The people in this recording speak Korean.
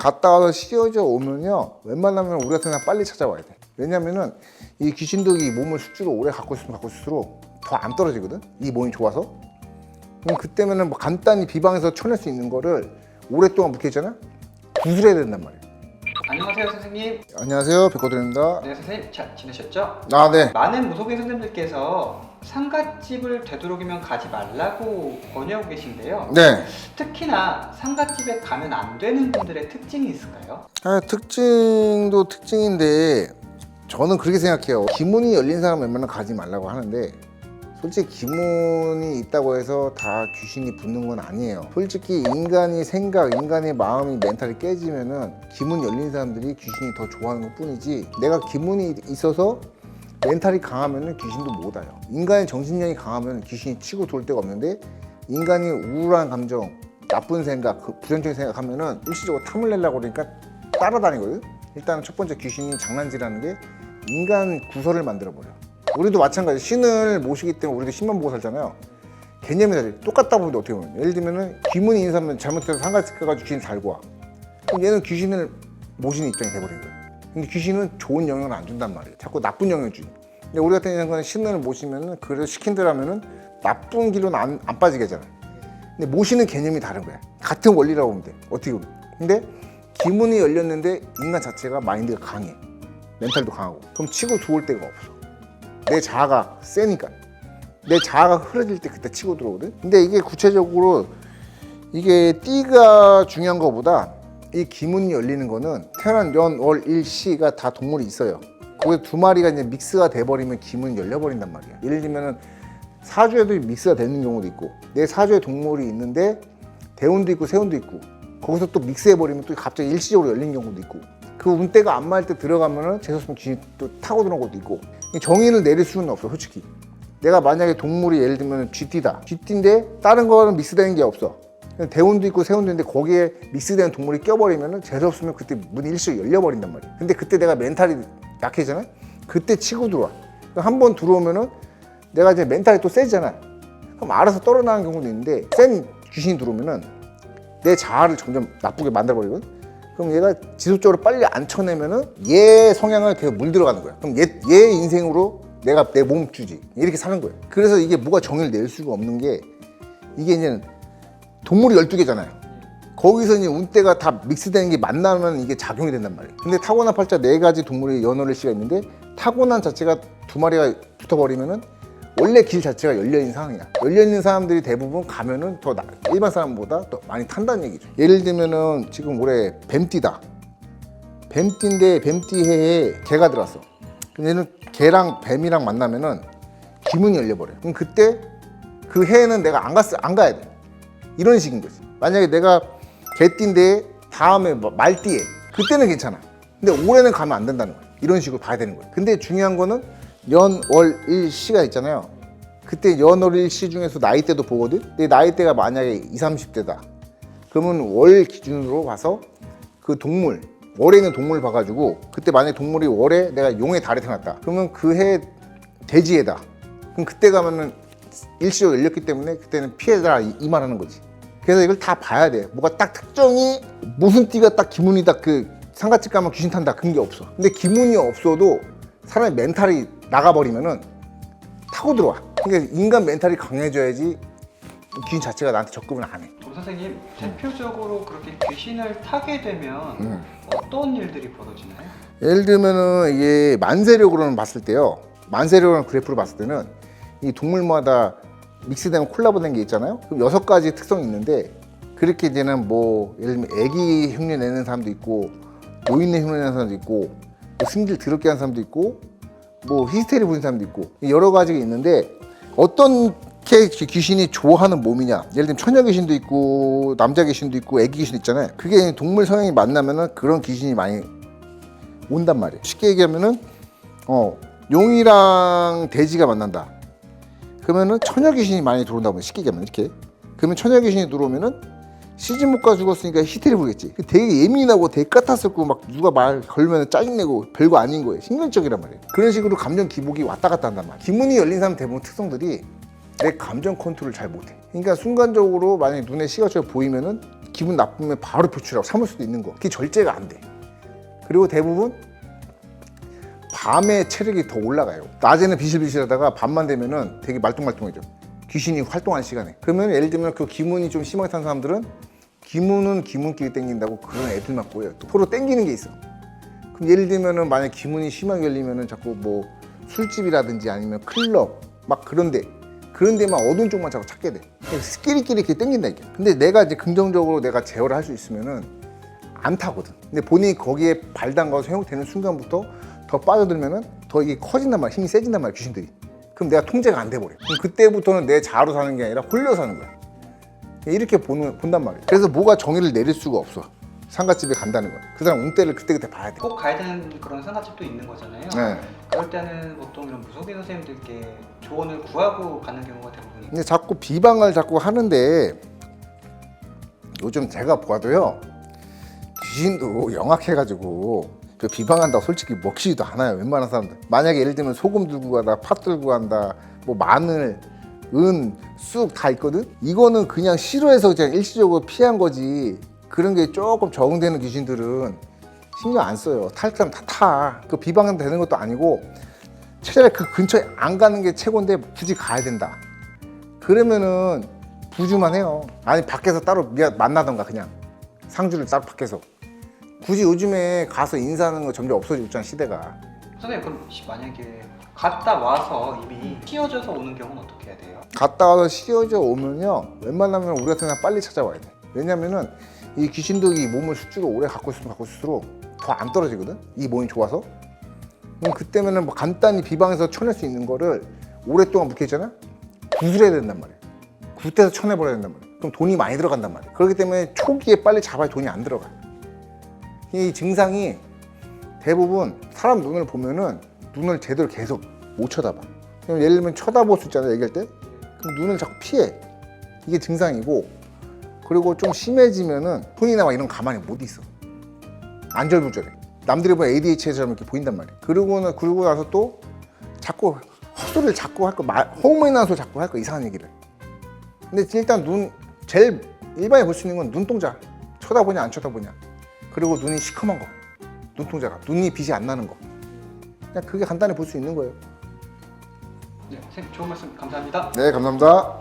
갔다 와서 씌어져 오면요, 웬만하면 우리 같은 사람 빨리 찾아와야 돼. 왜냐면은 이 귀신도 이 몸을 숙주로 오래 갖고 있으면 갖고 있을수록 더 안 떨어지거든, 이 몸이 좋아서. 그럼 그때면은 뭐 간단히 비방에서 쳐낼 수 있는 거를 오랫동안 묵혀 있잖아, 구술해야 된단 말이야. 안녕하세요 선생님. 안녕하세요, 백호돈입니다. 네 선생님 잘 지내셨죠? 아, 네. 많은 무속인 선생님들께서 상갓집을 되도록이면 가지 말라고 권유하고 계신데요. 네. 특히나 상갓집에 가면 안 되는 분들의 특징이 있을까요? 특징도 특징인데 저는 그렇게 생각해요. 기문이 열린 사람 웬만하면 가지 말라고 하는데, 솔직히 기문이 있다고 해서 다 귀신이 붙는 건 아니에요. 솔직히 인간이 생각, 인간의 마음이 멘탈이 깨지면은 기문 열린 사람들이 귀신이 더 좋아하는 것 뿐이지, 내가 기문이 있어서 멘탈이 강하면은 귀신도 못 와요. 인간의 정신력이 강하면 귀신이 치고 돌 데가 없는데, 인간이 우울한 감정, 나쁜 생각, 부정적인 생각하면은 일시적으로 탐을 내려고 그러니까 따라다니거든. 일단 첫 번째, 귀신이 장난질하는 게 인간 구설을 만들어버려. 우리도 마찬가지. 신을 모시기 때문에 우리도 신만 보고 살잖아요. 개념이 다르. 똑같다 보는데 어떻게 보면, 예를 들면은 귀문이 있는 사람은 잘못해서 상갓집 가가지고 귀신 살고 와. 그럼 얘는 귀신을 모시는 입장이 돼버린 거야. 근데 귀신은 좋은 영향을 안 준단 말이에요. 자꾸 나쁜 영향을 주니. 근데 우리 같은 경우는 신을 모시면은, 그래도 시킨다면은 나쁜 길로는 안 빠지게 하잖아. 근데 모시는 개념이 다른 거야. 같은 원리라고 보면 돼, 어떻게 보면. 근데 기문이 열렸는데 인간 자체가 마인드가 강해, 멘탈도 강하고, 그럼 치고 들어올 데가 없어. 내 자아가 세니까. 내 자아가 흐려질 때 그때 치고 들어오거든. 근데 이게 구체적으로 이게 띠가 중요한 것보다 이 기문이 열리는 거는 태어난 연, 월, 일, 시가 다 동물이 있어요. 거기서 두 마리가 이제 믹스가 돼버리면 기문이 열려버린단 말이야. 예를 들면은 사주에도 믹스가 되는 경우도 있고, 내 사주에 동물이 있는데 대운도 있고 세운도 있고, 거기서 또 믹스해버리면 또 갑자기 일시적으로 열린 경우도 있고, 그 운대가 안 맞을 때 들어가면은 재수없으면 귀신이 또 타고 들어온 것도 있고. 정의를 내릴 수는 없어, 솔직히. 내가 만약에 동물이 예를 들면 쥐띠다. 쥐띠인데 다른 거는 믹스되는 게 없어. 대운도 있고 세운도 있는데 거기에 믹스되는 동물이 껴버리면은 재수없으면 그때 문이 일시적으로 열려버린단 말이야. 근데 그때 내가 멘탈이 약해잖아? 그때 치고 들어와. 한 번 들어오면은 내가 이제 멘탈이 또 세잖아. 그럼 알아서 떨어나가는 경우도 있는데, 센 귀신이 들어오면은 내 자아를 점점 나쁘게 만들어버리거든? 그럼 얘가 지속적으로 빨리 안 쳐내면은 얘 성향을 계속 물들어가는 거야. 그럼 얘 인생으로 내가 내 몸 주지. 이렇게 사는 거예요. 그래서 이게 뭐가 정의를 낼 수가 없는 게, 이게 이제 동물이 12개잖아요. 거기서 이제 운대가 다 믹스되는 게 만나면 이게 작용이 된단 말이에요. 근데 타고난 팔자 4가지 동물이 연월일 씨가 있는데, 타고난 자체가 2마리가 붙어버리면은 원래 길 자체가 열려있는 상황이야. 열려있는 사람들이 대부분 가면은 더 일반 사람보다 더 많이 탄다는 얘기죠. 예를 들면은 지금 올해 뱀띠다. 뱀띠인데 뱀띠 해에 개가 들어왔어. 그럼 얘는 개랑 뱀이랑 만나면은 기문이 열려버려. 그럼 그때 그 해에는 내가 안 가야 돼. 이런 식인 거지. 만약에 내가 개띠인데 다음에 말띠에, 그때는 괜찮아. 근데 올해는 가면 안 된다는 거야. 이런 식으로 봐야 되는 거야. 근데 중요한 거는 연, 월, 일, 시가 있잖아요. 그때 연, 월, 일, 시 중에서 나이대도 보거든. 근데 나이대가 만약에 20, 30대다. 그러면 월 기준으로 봐서 그 동물, 월에 있는 동물을 봐가지고, 그때 만약에 동물이 월에 내가 용의 달에 태어났다. 그러면 그 해 돼지해다. 그럼 그때 가면은 일시적으로 열렸기 때문에 그때는 피해라, 이 말하는 거지. 그래서 이걸 다 봐야 돼. 뭐가 딱 특정이 무슨 띠가 딱 기문이다, 그 상갓집 가면 귀신 탄다, 그런 게 없어. 근데 기문이 없어도 사람의 멘탈이 나가버리면은 타고 들어와. 그러니까 인간 멘탈이 강해져야지 귀신 자체가 나한테 접근을 안 해. 선생님, 대표적으로 그렇게 귀신을 타게 되면 어떤 일들이 벌어지나요? 예를 들면은 이게 만세력으로는 봤을 때요, 만세력이라는 그래프를 봤을 때는 이 동물마다 믹스되면 콜라보된 게 있잖아요. 그럼 6가지 특성이 있는데, 그렇게 되는 뭐 예를 들면 애기 흉내 내는 사람도 있고, 노인네 흉내 내는 사람도 있고, 뭐 승질 더럽게 하는 사람도 있고, 뭐 히스테리 부리는 사람도 있고, 여러 가지가 있는데, 어떤 귀신이 좋아하는 몸이냐. 예를 들면 처녀 귀신도 있고 남자 귀신도 있고 애기 귀신도 있잖아요. 그게 동물 성향이 만나면은 그런 귀신이 많이 온단 말이에요. 쉽게 얘기하면은 용이랑 돼지가 만난다. 그러면은 처녀 귀신이 많이 들어온다고, 쉽게 얘기하면 이렇게. 그러면 처녀 귀신이 들어오면은 시집 못 가 죽었으니까 히스테리 부르겠지. 되게 예민하고 되게 까탈스럽고, 막 누가 말 걸면 짜증내고 별거 아닌 거예요. 신경적이란 말이에요. 그런 식으로 감정 기복이 왔다 갔다 한단 말이에요. 기문이 열린 사람 대부분 특성들이 내 감정 컨트롤을 잘 못해. 그러니까 순간적으로 만약에 눈에 시각적으로 보이면은 기분 나쁘면 바로 표출하고 참을 수도 있는 거. 그게 절제가 안 돼. 그리고 대부분 밤에 체력이 더 올라가요. 낮에는 비실비실하다가 밤만 되면은 되게 말똥말똥해져. 귀신이 활동하는 시간에. 그러면 예를 들면 그 기문이 좀 심하게 탄 사람들은 기문은 기문끼리 땡긴다고 그런 애들만 꼬여요. 또 서로 땡기는 게 있어. 그럼 예를 들면은 만약 기문이 심하게 열리면은 자꾸 뭐 술집이라든지 아니면 클럽 막 그런 데만 어두운 쪽만 자꾸 찾게 돼. 끼리끼리 이렇게 땡긴다 이게. 근데 내가 이제 긍정적으로 내가 제어를 할 수 있으면은 안 타거든. 근데 본인이 거기에 발 담가서 회복되는 순간부터 더 빠져들면은 더 이게 커진단 말이야. 힘이 세진단 말이야, 귀신들이. 그럼 내가 통제가 안 돼버려. 그럼 그때부터는 내 자아로 사는 게 아니라 홀려 사는 거야. 이렇게 본단 말이야. 그래서 뭐가 정의를 내릴 수가 없어. 상갓집에 간다는 거야. 그 사람 운때를 그때그때 봐야 돼. 꼭 가야 되는 그런 상가집도 있는 거잖아요. 네. 그럴 때는 보통 이런 무속인 선생님들께 조언을 구하고 가는 경우가 대부분이에요. 근데 자꾸 비방을 자꾸 하는데 요즘 제가 봐도요, 귀신도 영악해가지고 그 비방한다고 솔직히 먹히지도 않아요. 웬만한 사람들. 만약에 예를 들면 소금 들고 가다, 팥 들고 간다, 뭐 마늘, 은, 쑥 다 있거든. 이거는 그냥 싫어해서 그냥 일시적으로 피한 거지. 그런 게 조금 적응되는 귀신들은 신경 안 써요. 탈 사람 다 타. 그 비방은 되는 것도 아니고 차라리 그 근처에 안 가는 게 최고인데 굳이 가야 된다. 그러면은 부주만 해요. 아니 밖에서 따로 만나던가 그냥 상주를 따로 밖에서. 굳이 요즘에 가서 인사하는 거 점점 없어지고 있잖아, 시대가. 선생님 그럼 만약에 갔다 와서 이미 씌어져서 오는 경우는 어떻게 해야 돼요? 갔다 와서 씌어져 오면요, 웬만하면 우리 같은 사람 빨리 찾아와야 돼. 왜냐면은 이 귀신들이 몸을 수주로 오래 갖고 있을수록 더 안 떨어지거든, 이 몸이 좋아서. 그럼 그때면은 뭐 간단히 비방해서 쳐낼 수 있는 거를 오랫동안 묵혀있잖아? 구술해야 된단 말이야. 굿대서 쳐내버려야 된단 말이야. 그럼 돈이 많이 들어간단 말이야. 그렇기 때문에 초기에 빨리 잡아야 돈이 안 들어가. 이 증상이 대부분 사람 눈을 보면은 눈을 제대로 계속 못 쳐다봐. 그럼 예를 들면 쳐다볼 수 있잖아, 얘기할 때. 그럼 눈을 자꾸 피해. 이게 증상이고, 그리고 좀 심해지면은 손이나 막 이런 거 가만히 못 있어. 안절부절해. 남들이 보면 ADHD처럼 이렇게 보인단 말이야. 그러고 나서 또 자꾸 헛소리를 자꾸 할 거, 허무히 나서 자꾸 할 거, 이상한 얘기를. 근데 일단 제일 일반에 볼 수 있는 건 눈동자. 쳐다보냐 안 쳐다보냐. 그리고 눈이 시커먼 거. 눈동자가. 눈이 빛이 안 나는 거. 그냥 그게 간단히 볼 수 있는 거예요. 네, 선생님 좋은 말씀 감사합니다. 네, 감사합니다.